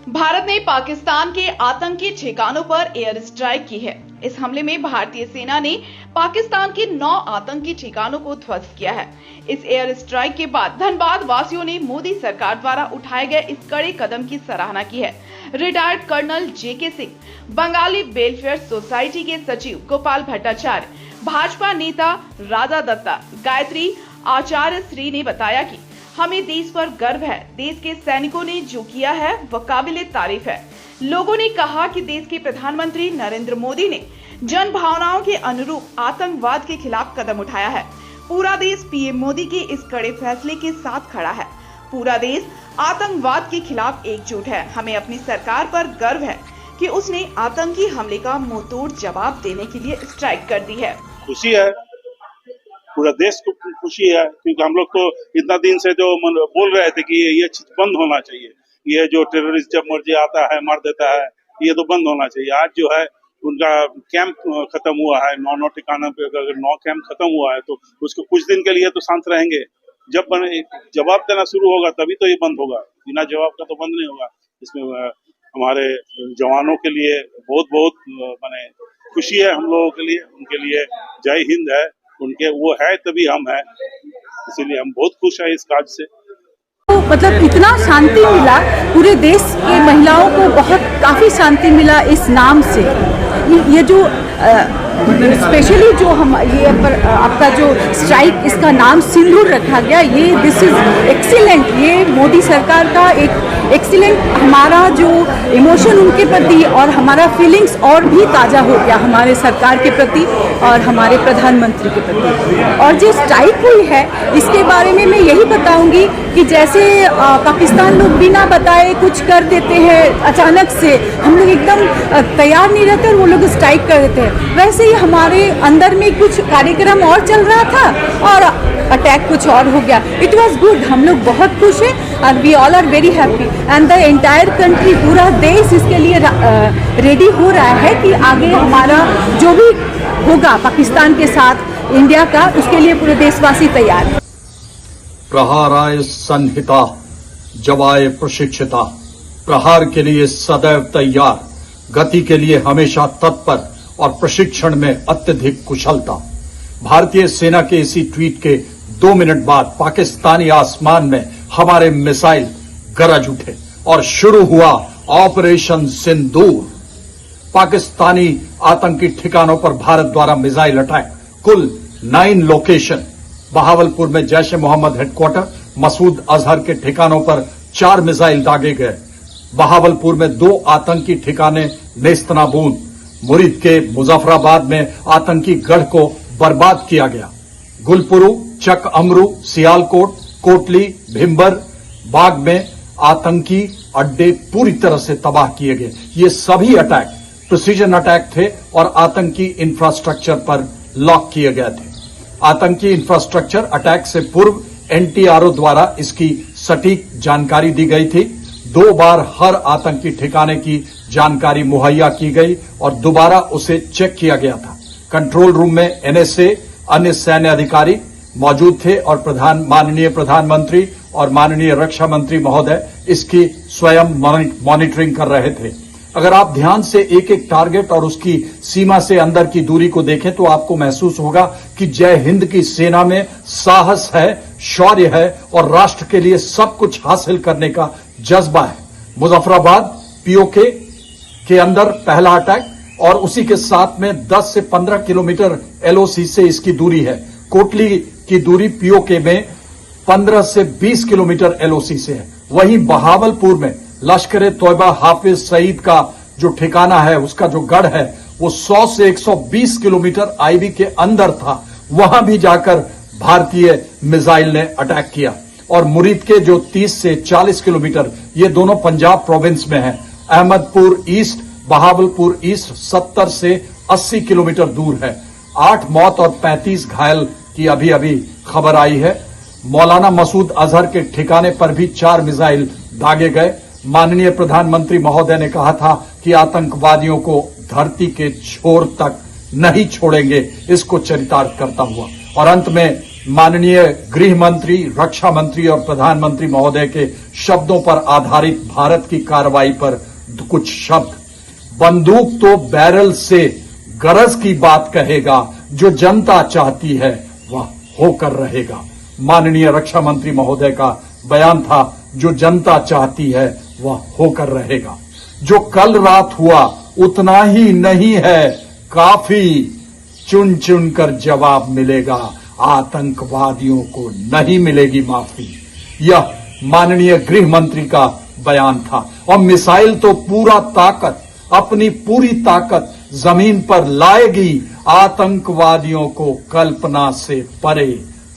भारत ने पाकिस्तान के आतंकी ठिकानों पर एयर स्ट्राइक की है। इस हमले में भारतीय सेना ने पाकिस्तान के 9 आतंकी ठिकानों को ध्वस्त किया है। इस एयर स्ट्राइक के बाद धनबाद वासियों ने मोदी सरकार द्वारा उठाए गए इस कड़े कदम की सराहना की है। रिटायर्ड कर्नल जेके सिंह, बंगाली वेलफेयर सोसाइटी के सचिव गोपाल भट्टाचार्य, भाजपा नेता राजा दत्ता, गायत्री आचार्य श्री ने बताया कि हमें देश पर गर्व है। देश के सैनिकों ने जो किया है वह काबिले तारीफ है। लोगों ने कहा कि देश के प्रधानमंत्री नरेंद्र मोदी ने जन भावनाओं के अनुरूप आतंकवाद के खिलाफ कदम उठाया है। पूरा देश पीएम मोदी के इस कड़े फैसले के साथ खड़ा है। पूरा देश आतंकवाद के खिलाफ एकजुट है। हमें अपनी सरकार पर गर्व है कि उसने आतंकी हमले का मुंहतोड़ जवाब देने के लिए स्ट्राइक कर दी है। खुशी है, पूरा देश को खुशी है, क्योंकि हम लोग तो इतना दिन से जो बोल रहे थे कि ये चीज बंद होना चाहिए, ये जो टेररिस्ट जब मर्जी आता है मार देता है, ये तो बंद होना चाहिए। आज जो है उनका कैंप खत्म हुआ है, 9 ठिकानों पे अगर 9 कैंप खत्म हुआ है तो उसको कुछ दिन के लिए तो शांत रहेंगे। जब जवाब देना शुरू होगा तभी तो ये बंद होगा, बिना जवाब का तो बंद नहीं होगा। इसमें हमारे जवानों के लिए बहुत बहुत माने खुशी है, हम लोगों के लिए, उनके लिए जय हिंद है। उनके वो है तभी हम हैं, इसीलिए हम बहुत खुश हैं इस कार्य से। तो मतलब इतना शांति मिला, पूरे देश के महिलाओं को काफी शांति मिला इस नाम से। ये जो स्पेशली जो हम ये पर आपका जो स्ट्राइक, इसका नाम सिंदूर रखा गया, ये दिस इज एक्सीलेंट। ये मोदी सरकार का एक एक्सीलेंट, हमारा जो इमोशन उनके प्रति और हमारा फीलिंग्स और भी ताज़ा हो गया हमारे सरकार के प्रति और हमारे प्रधानमंत्री के प्रति। और जो स्ट्राइक हुई है इसके बारे में मैं यही बताऊंगी कि जैसे पाकिस्तान लोग बिना बताए कुछ कर देते हैं, अचानक से हम लोग एकदम तैयार नहीं रहते और वो लोग स्ट्राइक कर देते हैं, वैसे ही हमारे अंदर में कुछ कार्यक्रम और चल रहा था और अटैक कुछ और हो गया। इट वॉज गुड, हम लोग बहुत खुश हैं और we all are very happy and the entire country, पूरा देश इसके लिए रेडी हो रहा है कि आगे हमारा जो भी होगा पाकिस्तान के साथ इंडिया का, उसके लिए पूरे देशवासी तैयार है। प्रहाराय संहिता जवाय प्रशिक्षिता, प्रहार के लिए सदैव तैयार, गति के लिए हमेशा तत्पर और प्रशिक्षण में अत्यधिक कुशलता। भारतीय सेना के इसी ट्वीट के 2 मिनट बाद पाकिस्तानी आसमान में हमारे मिसाइल गरज उठे और शुरू हुआ ऑपरेशन सिंदूर। पाकिस्तानी आतंकी ठिकानों पर भारत द्वारा मिसाइल अटैक, कुल 9 लोकेशन। बहावलपुर में जैश ए मोहम्मद हेडक्वार्टर, मसूद अजहर के ठिकानों पर 4 मिसाइल दागे गए। बहावलपुर में 2 आतंकी ठिकाने नेस्तनाबूद, मुरीद के मुजफ्फराबाद में आतंकी गढ़ को बर्बाद किया गया। गुलपुरू, चक अमरू, सियालकोट, कोटली, भिम्बर, बाग में आतंकी अड्डे पूरी तरह से तबाह किए गए। ये सभी अटैक प्रिसीजन अटैक थे और आतंकी इंफ्रास्ट्रक्चर पर लॉक किए गए थे। आतंकी इंफ्रास्ट्रक्चर अटैक से पूर्व एनटीआरओ द्वारा इसकी सटीक जानकारी दी गई थी। 2 बार हर आतंकी ठिकाने की जानकारी मुहैया की गई और दोबारा उसे चेक किया गया था। कंट्रोल रूम में एनएसए, अन्य सैन्य अधिकारी मौजूद थे और माननीय प्रधानमंत्री और माननीय रक्षा मंत्री महोदय इसकी स्वयं मॉनिटरिंग कर रहे थे। अगर आप ध्यान से एक एक टारगेट और उसकी सीमा से अंदर की दूरी को देखें तो आपको महसूस होगा कि जय हिंद की सेना में साहस है, शौर्य है और राष्ट्र के लिए सब कुछ हासिल करने का जज्बा है। मुजफ्फराबाद पीओके के अंदर पहला अटैक और उसी के साथ में 10 से 15 किलोमीटर एलओसी से इसकी दूरी है। कोटली की दूरी पीओके में 15 से 20 किलोमीटर एलओसी से है। वहीं बहावलपुर में लश्कर तोयबा हाफिज सईद का जो ठिकाना है, उसका जो गढ़ है, वो 100 से 120 किलोमीटर आईबी के अंदर था। वहां भी जाकर भारतीय मिसाइल ने अटैक किया। और मुरीद के जो 30 से 40 किलोमीटर, ये दोनों पंजाब प्रोविंस में है। अहमदपुर ईस्ट, बहावलपुर ईस्ट 70 से 80 किलोमीटर दूर है। 8 मौत और 35 घायल की अभी अभी खबर आई है। मौलाना मसूद अजहर के ठिकाने पर भी 4 मिसाइल दागे गए। माननीय प्रधानमंत्री महोदय ने कहा था कि आतंकवादियों को धरती के छोर तक नहीं छोड़ेंगे, इसको चरितार्थ करता हुआ। और अंत में माननीय गृह मंत्री, रक्षा मंत्री और प्रधानमंत्री महोदय के शब्दों पर आधारित भारत की कार्रवाई पर कुछ शब्द। बंदूक तो बैरल से गरज की बात कहेगा, जो जनता चाहती है वह होकर रहेगा। माननीय रक्षा मंत्री महोदय का बयान था, जो जनता चाहती है वह होकर रहेगा। जो कल रात हुआ उतना ही नहीं है, काफी चुन चुन कर जवाब मिलेगा। आतंकवादियों को नहीं मिलेगी माफी। यह माननीय गृह मंत्री का बयान था। और मिसाइल तो अपनी पूरी ताकत जमीन पर लाएगी। आतंकवादियों को कल्पना से परे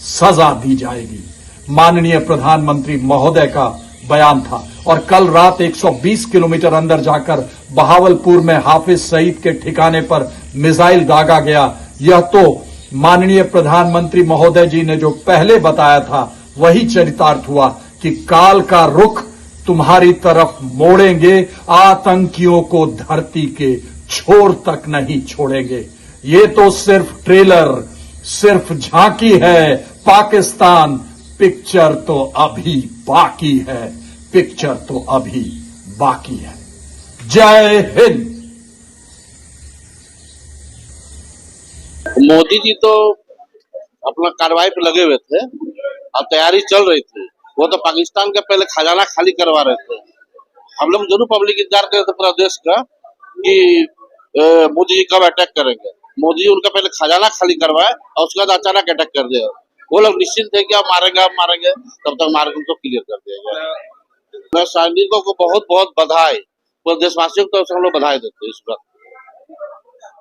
सजा दी जाएगी। माननीय प्रधानमंत्री महोदय का बयान था। और कल रात 120 किलोमीटर अंदर जाकर बहावलपुर में हाफिज सईद के ठिकाने पर मिसाइल दागा गया। यह तो माननीय प्रधानमंत्री महोदय जी ने जो पहले बताया था वही चरितार्थ हुआ कि काल का रुख तुम्हारी तरफ मोड़ेंगे, आतंकियों को धरती के छोर तक नहीं छोड़ेंगे। ये तो सिर्फ ट्रेलर, सिर्फ झांकी है। पाकिस्तान पिक्चर तो अभी बाकी है, पिक्चर तो अभी बाकी है। जय हिंद। मोदी जी तो अपना कार्रवाई पे लगे हुए थे और तैयारी चल रही थी। वो तो पाकिस्तान का पहले खजाना खाली करवा रहे थे। हम लोग जरूर पब्लिक इंतजार कर रहे थे पूरा देश का कि मोदी जी कब अटैक करेंगे। मोदी जी उनका पहले खजाना खाली करवाए और उसके बाद अचानक अटैक कर दिया। वो लोग निश्चिंत थे कि आप मारेंगे, तब तक मार उनको क्लियर कर दिया गया। मैं सैनिकों को बहुत बहुत बधाई, पूरे देशवासियों को हम लोग बधाई देते हैं इस बात।